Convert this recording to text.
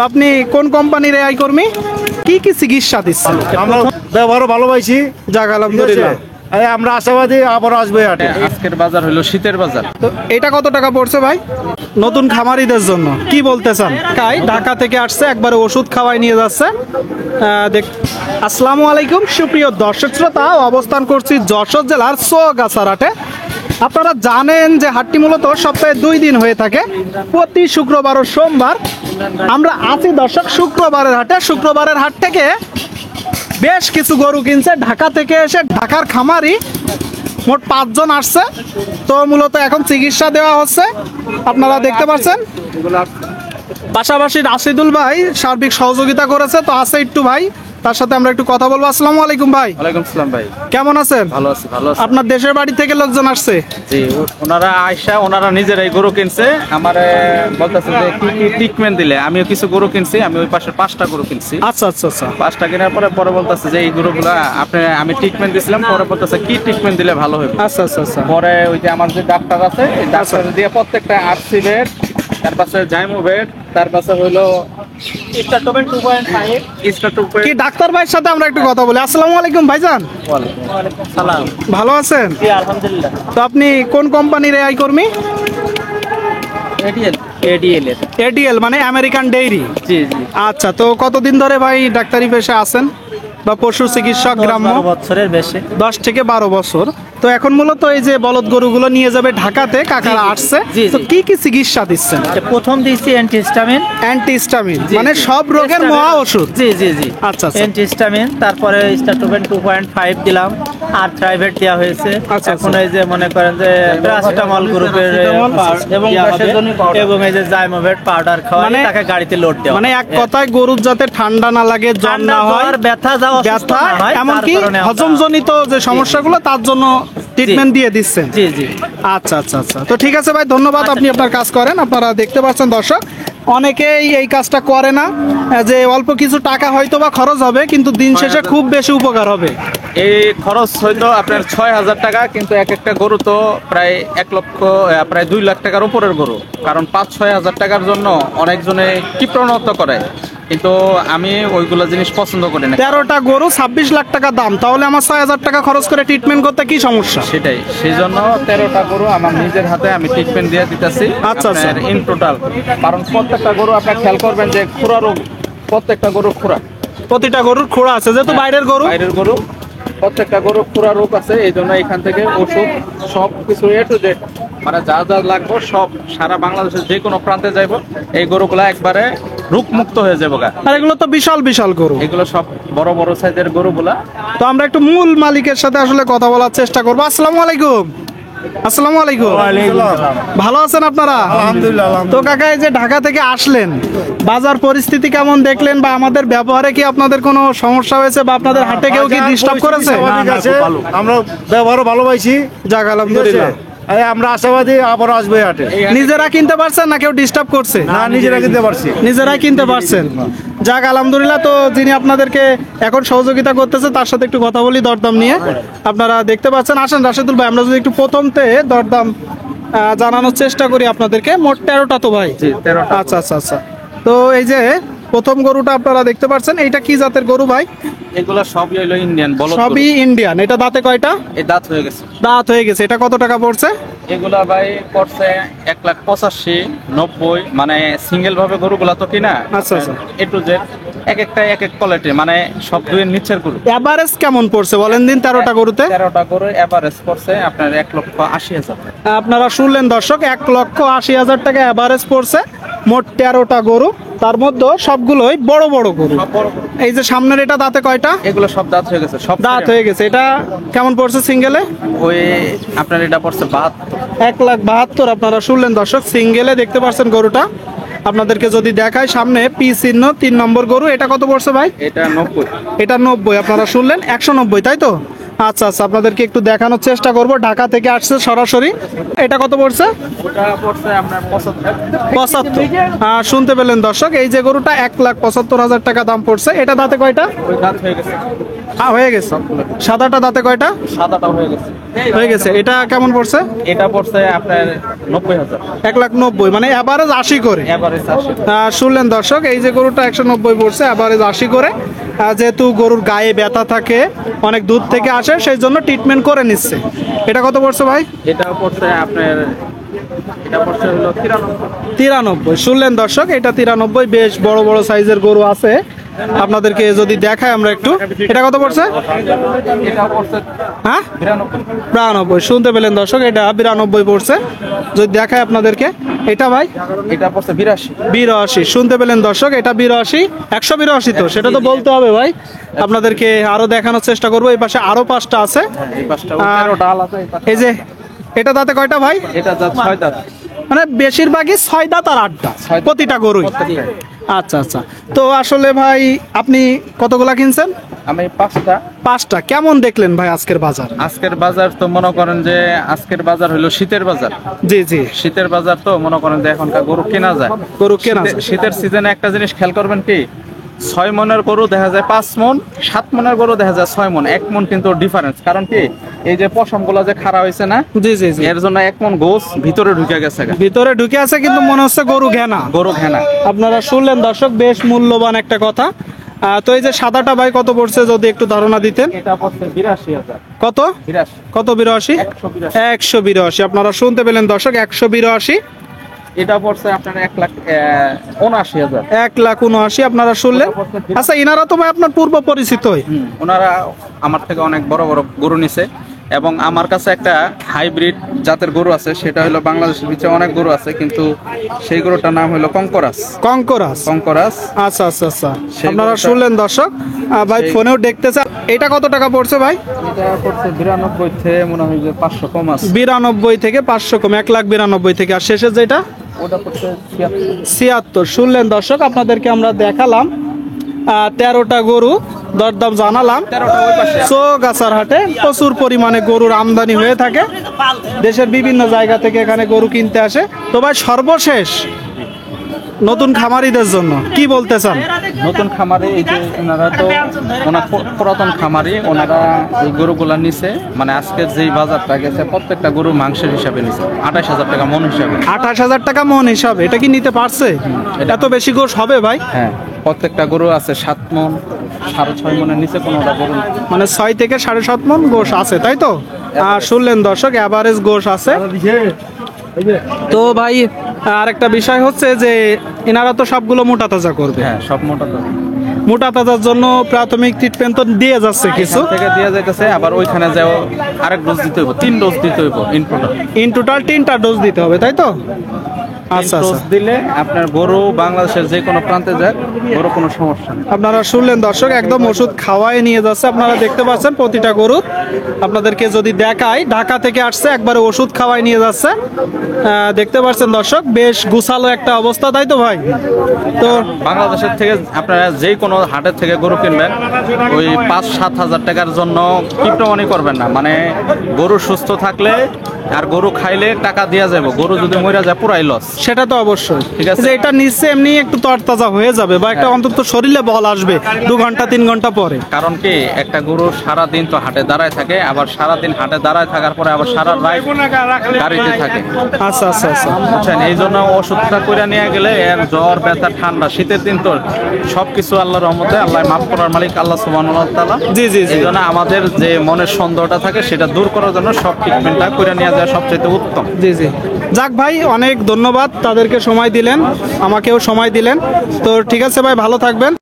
তো আপনি কোন কোম্পানির এআই কর্মী? কি কি চিকিৎসা দিচ্ছেন? আমরা ব্যবহারও ভালোবাসি। যাক আলহামদুলিল্লাহ। আমরা আশাবাদী আবার আসবে হাটে। আজকের বাজার হলো শীতের বাজার। তো এটা কত টাকা পড়ছে ভাই নতুন খামারিদের জন্য? কি বলতে চান? ঢাকা থেকে আসছে, একবারে ওষুধ খাওয়াই নিয়ে যাচ্ছে। আসসালামু আলাইকুম সুপ্রিয় দর্শক শ্রোতা, অবস্থান করছি যশোর জেলার চৌগাছার হাটে। আপনারা জানেন যে হাটটি মূলত সপ্তাহে 2 দিন হয়ে থাকে, প্রতি শুক্রবার ও সোমবার। আমরা আছি দর্শক শুক্রবারের হাটে। শুক্রবারের হাট থেকে বেশ কিছু গরু কিনছে ঢাকা থেকে এসে, ঢাকার খামারি মোট 5 জন আসছে। তো মূলত এখন চিকিৎসা দেওয়া হচ্ছে, আপনারা দেখতে পাচ্ছেন। পাশাপাশি রাশিদুল ভাই সার্বিক সহযোগিতা করেছে। তো আছে একটু ভাই, তার সাথে আমরা একটু কথা বলবো। আসসালামু আলাইকুম ভাই। ওয়ালাইকুম সালাম ভাই। কেমন আছেন? ভালো আছি, ভালো আছি। আপনার দেশের বাড়ি থেকে লোকজন আসছে? জি, ওনারা আয়সা ওনারা নিজেরাই গরু কিনছে। আমারে বলতেছে যে কি কি ট্রিটমেন্ট দিলে। আমিও কিছু গরু কিনছি, আমি ওই পাশে 5টা গরু কিনছি। আচ্ছা আচ্ছা আচ্ছা। 5টা কেনার পরে বলতেছে যে এই গরুগুলা আমি ট্রিটমেন্ট দিছিলাম। পরে বলতেছে কি ট্রিটমেন্ট দিলে ভালো হবে। আচ্ছা আচ্ছা আচ্ছা। পরে ওই যে আমার যে ডাক্তার আছে, এই ডাক্তার দিয়ে প্রত্যেকটা আরসি বেড, তার পাশে জাইমো বেড, তার পাশে হইলো স্টারটোবেন 2.5 কি ডাক্তার ভাইয়ের সাথে আমরা একটু কথা বলি। আসসালামু আলাইকুম ভাইজান, সালাম। ভালো আছেন? জি আলহামদুলিল্লাহ। তো আপনি কোন কোম্পানির এআই কর্মী? এডিএল মানে আমেরিকান ডেইরি। জি জি। আচ্ছা, তো কতদিন ধরে ভাই ডাক্তারি পেশা আছেন বা পশু চিকিৎসক গ্রাম্য? 12 বছরের বেশি। 10 থেকে 12 বছর। তো এখন মূলত এই যে বলদ গরুগুলো নিয়ে যাবে ঢাকাতে, কাকারা আসছে। জি, তো জি। কি কি চিকিৎসা দিচ্ছেন? প্রথম দিয়েছি অ্যান্টিহিস্টামিন। অ্যান্টিহিস্টামিন জি, মানে জি। সব রোগের মহা ওষুধ। জি জি জি। আচ্ছা, আচ্ছা। অ্যান্টিহিস্টামিন, তারপরে স্টারটোবেন 2.5 দিলাম, আর প্রাইভেট দেওয়া হয়েছে। আচ্ছা, এখন আচ্ছা। এই যে মনে করেন যে প্যারাসিটামল গ্রুপের এবং এবং এই যে জাইমোভেট পাউডার খাওয়া, মানে- তাকে গাড়িতে লোড দেওয়া। মানে এক কথায় গরুর যাতে ঠান্ডা না লাগে, জ্বর ঠান্ডা, না হয়, জ্বর, ব্যথা যাওয়া, অসুস্থ ব্যথা, না হয়, তার এমনকি কারণে আমরা- হজমজনিত যে সমস্যাগুলো তার জন্য ট্রিটমেন্ট দিয়ে দিচ্ছেন। জি জি। আচ্ছা আচ্ছা আচ্ছা। তো ঠিক আছে ভাই, ধন্যবাদ। আপনি আপনার কাজ করেন। আপনারা দেখতে পাচ্ছেন দর্শক, অনেকেই এই কাজটা করে না, যে অল্প কিছু টাকা হয়তো বা খরচ হবে, কিন্তু দিন শেষে খুব বেশি উপকার হবে। এই খরচ হয়তো আপনার 6,000 টাকা, কিন্তু এক একটা গরু তো প্রায় 1 লক্ষ, প্রায় 2 লাখ টাকার উপরের গরু। কারণ 5-6 হাজার টাকার জন্য অনেকজনে কৃপণতা করে, কিন্তু আমি ওইগুলো জিনিস পছন্দ করি না। 13টা গরু 26 লাখ টাকা দাম, তাহলে আমার 6,000 টাকা খরচ করে ট্রিটমেন্ট করতে কি সমস্যা? সেটাই, সেই জন্য 13টা গরু আমার নিজের হাতে আমি ট্রিটমেন্ট দিয়ে দিতেছি। আচ্ছা, আচ্ছা। ইন টোটাল, কারণ প্রত্যেকটা গরু আপনার খেয়াল করবেন যে খুরা রোগ, প্রত্যেকটা গরু খুরা, প্রতিটা গরুর খোড়া আছে, যেহেতু বাইরের গরু। বাইরের গরু প্রত্যেকটা গরু খুরা রোগ আছে। এই জন্য এখান থেকে ওষুধ সব কিছু এ টু জেড, মানে যা যা লাগবে সব সারা বাংলাদেশের যে কোনো প্রান্তে যাইব, এই গরুগুলা একবারে রোগ মুক্ত হয়ে যাবো গা। আর এগুলো তো বিশাল বিশাল গরু। এগুলো সব বড় বড় সাইজের গরুগুলা। তো আমরা একটু মূল মালিকের সাথে আসলে কথা বলার চেষ্টা করবো। আসসালামু আলাইকুম। আসসালামু আলাইকুম। ভালো আছেন আপনারা? আলহামদুলিল্লাহ। তো কাকা, এই যে ঢাকা থেকে আসলেন, বাজার পরিস্থিতি কেমন দেখলেন, বা আমাদের ব্যবহারে কি আপনাদের কোনো সমস্যা হয়েছে, বা আপনাদের হাটে কেউ কি ডিস্টার্ব করেছে? স্বাভাবিক আছে। আমরা ব্যবহারও ভালোবাসি। যাক আলহামদুলিল্লাহ। আমরা আশাবাদী আবার আসবে হাটে। নিজেরা কিনতে পারছেন না কেউ ডিস্টার্ব করছে? না, নিজেরা কিনতে পারছি। নিজেরাই কিনতে পারছেন। যাক আলহামদুলিল্লাহ। তো যিনি আপনাদেরকে এখন সহযোগিতা করতেছে তার সাথে একটু কথা বলি দরদাম নিয়ে। আপনারা দেখতে পাচ্ছেন। আসেন রাশেদুল ভাই, আমরা যদি একটু প্রথমতে দরদাম জানানোর চেষ্টা করি আপনাদেরকে। মোট 13টা তো ভাই? জি, 13টা। আচ্ছা আচ্ছা আচ্ছা। তো এই যে প্রথম গরুটা আপনারা দেখতে পাচ্ছেন, এইটা কি জাতের গরু ভাই? এগুলা সবই হইলো ইন্ডিয়ান বলদ গরু। সবই ইন্ডিয়ান। এটা দাঁতে কয়টা? এই দাঁত হয়ে গেছে। দাঁত হয়ে গেছে। এটা কত টাকা পড়ছে? এগুলা ভাই পড়ছে 1,85,90, মানে সিঙ্গেল ভাবে গরুগুলা তো কিনা। আচ্ছা, আচ্ছা। এ টু জেড এক একটা এক এক কোয়ালিটি, মানে সব দুইয়ের নিচের গরু। এভারেজ কেমন পড়ছে বলেন দিন 13টা গরুতে? 13টা গরু এভারেজ পড়ছে আপনার 1,80,000 টাকা। আপনারা শুনলেন দর্শক, 1,80,000 টাকা এভারেজ পড়ছে মোট 13টা গরু। তার মধ্যে সবগুলোই বড় বড় গরু। সব বড় গরু। এই যে সামনের এটা দাঁতে কয়টা? এগুলো সব দাঁত হয়ে গেছে, সব দাঁত হয়ে গেছে। এটা কেমন পড়ছে সিঙ্গেলে? ওই আপনার এটা পড়ছে 72। 1,72,000 আপনারা শুনলেন দর্শক। সিঙ্গেলে দেখতে পাচ্ছেন গরুটা। আপনাদেরকে যদি দেখায়, সামনে পি চিহ্ন 3 নম্বর গরু। এটা কত পড়ছে ভাই? এটা 90। এটা 90। আপনারা শুনলেন 190, তাই তো? আচ্ছা আচ্ছা, আপনাদেরকে একটু দেখানোর চেষ্টা করব। ঢাকা থেকে আসছে সরাসরি। এটা কত পড়ছে? ওটা পড়ছে আপনার 75। 75। শুনতে পেলেন দর্শক, এই যে গরুটা 1,75,000 টাকা দাম পড়ছে। এটা দাঁতে কয়টা? ওই দাঁত হয়ে গেছে, হয়ে গেছে। সাদাটা দাঁতে কয়টা? সাদাটাও হয়ে গেছে। হয়ে গেছে। এটা কেমন পড়ছে? এটা পড়ছে আপনার 90,000, 1,90,000, মানে অ্যাভারেজ 80 করে। এভারেজ 80। শুনলেন দর্শক, এই যে গরুটা 190 পড়ছে, অ্যাভারেজ 80 করে। যেহেতু গরুর গায়ে ব্যথা থাকে, অনেক দূর থেকে আসে, সেই জন্য ট্রিটমেন্ট করে নিচ্ছে। এটা কত পড়ছে ভাই? এটা পড়ছে আপনার, এটা পড়ছে হলো 93। 93। শুনলেন দর্শক, এটা 93। বেশ বড় বড় সাইজের গরু আছে। আপনাদেরকে যদি দেখায় আমরা একটু, এটা কত পড়ছে? এটা পড়ছে হ্যাঁ 92। 92। শুনতে পেলেন দর্শক, এটা 92 পড়ছে। যদি দেখায় আপনাদেরকে, এটা ভাই এটা পড়ছে 82। 82। শুনতে পেলেন দর্শক, এটা 82। 182 তো, সেটা তো বলতে হবে ভাই। আপনাদেরকে আরো দেখানোর চেষ্টা করবো। এই পাশে আরো 5টা আছে। এই পাশটা 13টা আলাদা। এই যে এটা দাঁতে কয়টা ভাই? এটা দাঁত 6 দাঁত। মানে বেশিরভাগই 6 দাঁত আর 8 দাঁত প্রতিটা গরুই। আচ্ছা আচ্ছা। তো আসলে ভাই আপনি কতগুলা কিনছেন? আমি 5টা। 5টা। কেমন দেখলেন ভাই আজকের বাজার? আজকের বাজার তো মনে করেন যে আজকের বাজার হলো শীতের বাজার। জি জি, শীতের বাজার তো মনে করেন যে এখনকার গরু কেনা যায়। গরু কেনা যায়। শীতের সিজনে একটা জিনিস খেয়াল করবেন কি, 6 মনের গরু দেখা যায় 5 মন, 7 মনের গরু দেখা যায় 6 মন। 1 মন কিন্তু ডিফারেন্স। কারণ কি, এই যে পশম গুলা যে খাড়া হয়েছে না, জি জি জি, এর জন্য 1 মন গোস ভিতরে ঢুকে গেছে। ভিতরে ঢুকে আছে, কিন্তু মনে হচ্ছে গরু ঘেনা। গরু ঘেনা। আপনারা শুনলেন দর্শক, বেশ মূল্যবান একটা কথা। তো এই যে সাদাটা ভাই কত পড়ছে, যদি একটু ধারণা দিতেন। এটা পড়ছে 82,000। কত? 82। কত? 82। 182। আপনারা শুনতে পেলেন দর্শক, 182। এটা পড়ছে আপনার 1,79,000। 1,79,000 আপনারা শুনলেন। আচ্ছা, ইনারা তো ভাই আপনার পূর্ব পরিচিতই। ওনারা আমার থেকে অনেক বড় বড় গরু নিছে, এবং আমার কাছে একটা হাইব্রিড জাতের গরু আছে, সেটা হলো বাংলাদেশের ভিতরে অনেক গরু আছে, কিন্তু সেই গরুটার নাম হলো কঙ্করাস। কঙ্করাস। কঙ্করাস। আচ্ছা আচ্ছা আচ্ছা, সেই আপনারা গরুটা- শুনলেন দর্শক। ভাই ফোনেও দেখতেছে। এটা কত টাকা পড়ছে ভাই? এটা পড়ছে 92 থেকে মনে হয় যে 500 কম আছে। 92 থেকে 500 কম, 1,92,000 থেকে। আর শেষে যেটা ওটা পড়ছে 76। 76। শুনলেন দর্শক, আপনাদেরকে আমরা দেখালাম 13টা গরু, দরদাম জানালাম। 13টা ওই পাশে। চৌগাছার হাটে প্রচুর পরিমাণে গরুর আমদানি হয়ে থাকে। দেশের বিভিন্ন জায়গা থেকে এখানে গরু কিনতে আসে। তো ভাই সর্বশেষ নতুন খামারিদের জন্য কি বলতে চান? নতুন খামারে এই যে ওনারা তো ওনার পুরাতন খামারি, ওনারা এই গরুগুলা নিছে, মানে আজকের যেই বাজারটা গেছে প্রত্যেকটা গরু মাংসের হিসাবে নিছে 28,000 টাকা মন হিসাবে। 28,000 টাকা মন হিসাবে। এটা কি নিতে পারছে? এত বেশি গোশ হবে ভাই? হ্যাঁ, প্রত্যেকটা গরু আছে 7 মন, 6.5 মনের নিচে কোনোটা গরু নেই। মানে 6 থেকে 7.5 মন গোশ আছে, তাই তো? শুনলেন দর্শক, এভারেজ গোশ আছে। তো ভাই আরেকটা বিষয় হচ্ছে যে এনারা তো সবগুলো মোটা তাজা করবে। হ্যাঁ, সব মোটা তো মোটা তাজার জন্য প্রাথমিক ট্রিটমেন্ট তো দিয়ে যাচ্ছে কিছু। থেকে দেওয়া যাইতেছে, আবার ওইখানে যাও আরেক ডোজ দিতে হইব, 3 ডোজ দিতে হইব ইন টোটাল 3টা ডোজ দিতে হবে, তাই তো? আচ্ছা ডোজ আচ্ছা, দিলে আপনার গরু বাংলাদেশের যে কোনো প্রান্তে যায়, গরু কোনো সমস্যা নেই। আপনারা শুনলেন দর্শক, একদম ওষুধ খাওয়াই নিয়ে যাচ্ছে। আপনারা দেখতে পাচ্ছেন প্রতিটা গরু। আপনাদেরকে যদি দেখাই, ঢাকা থেকে আসছে, একবারে ওষুধ খাওয়াই নিয়ে যাচ্ছে। দেখতে পাচ্ছেন দর্শক, বেশ গুছালো একটা অবস্থা, তাই তো ভাই? তো বাংলাদেশের থেকে আপনারা যে কোনো হাটের থেকে গরু কিনবেন, ওই 5-7 হাজার টাকার জন্য কিপ্টমানি করবেন না। মানে গরু সুস্থ থাকলে আর গরু খাইলে টাকা দেওয়া যাবে, গরু যদি মরে যায় পুরাই লস। সেটা তো অবশ্যই ঠিক আছে। যে এটা নিচ্ছে এমনি একটু তরতাজা হয়ে যাবে, বা একটা অন্তত শরীরে বল আসবে 2 ঘন্টা 3 ঘন্টা পরে। কারণ কি, একটা গরু সারাদিন তো হাটে দাঁড়ায় থাকে, আবার সারাদিন হাটে দাঁড়ায় থাকার পরে আবার সারা রাত গাড়িতে থাকে। আচ্ছা আচ্ছা আচ্ছা, বুঝছেন, এই জন্য ওষুধটা করে নিয়ে গেলে এর জ্বর ব্যথা ঠান্ডা শীতের দিন তো সবকিছু আল্লাহর রহমতে, আল্লাহ মাফ করার মালিক আল্লাহ সুবহানাহু ওয়া তাআলা। জি জি জি, এই জন্য আমাদের যে মনের সন্দেহটা থাকে সেটা দূর করার জন্য সব ট্রিটমেন্টটা করে নিয়ে যাওয়া সবচেয়ে উত্তম। জি জি। যাক ভাই, অনেক ধন্যবাদ, তাদেরকে সময় দিলেন, আমাকেও সময় দিলেন। তো ঠিক আছে ভাই, ভালো থাকবেন।